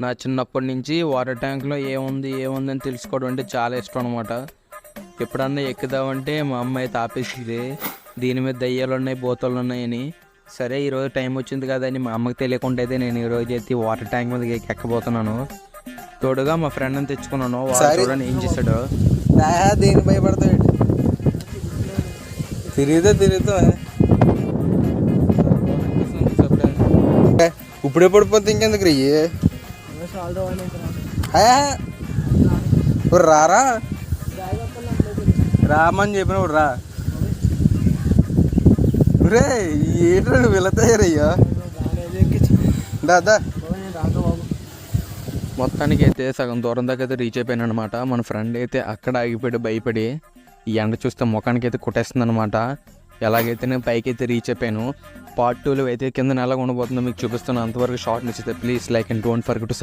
నా చిన్నప్పటి నుంచి వాటర్ ట్యాంక్లో ఏముంది అని తెలుసుకోవడం అంటే చాలా ఇష్టం అనమాట. ఎప్పుడన్నా ఎక్కుదామంటే మా అమ్మ అయితే ఆపేసింది, దీని మీద దయ్యాలు ఉన్నాయి, భూతాలు ఉన్నాయని. సరే ఈరోజు టైం వచ్చింది కదా అని మా అమ్మకి తెలియకుండా అయితే నేను ఈరోజు అయితే వాటర్ ట్యాంక్ మీద ఎక్కబోతున్నాను. తోడుగా మా ఫ్రెండ్ అని తెచ్చుకున్నాను. వాడు చూడండి ఏం చేశాడు. దేని భయపడతావు, తిరుగుతా ఇప్పుడే పడిపోతే ఇంకెందుకు రయ్యి రారా రామని చెప్పినప్పుడు రా. రే ఏంట్రా నువ్వు వెళతాయ్యా దాదా. మొత్తానికి అయితే సగం దూరం దాకా అయితే రీచ్ అయిపోయాను అనమాట. మన ఫ్రెండ్ అయితే అక్కడ ఆగిపోయాడు భయపడి. ఈ ఎండ చూస్తే ముఖానికి అయితే కొట్టేస్తుంది అనమాట. ఎలాగైతే నేను పైకి అయితే రీచ్ అయిపోయాను. పార్ట్ 2లో అయితే కింద ఎలా ఉండబోతుందో మీకు చూపిస్తున్నాను. అంతవరకు షార్ట్ నచ్చితే please like and don't forget to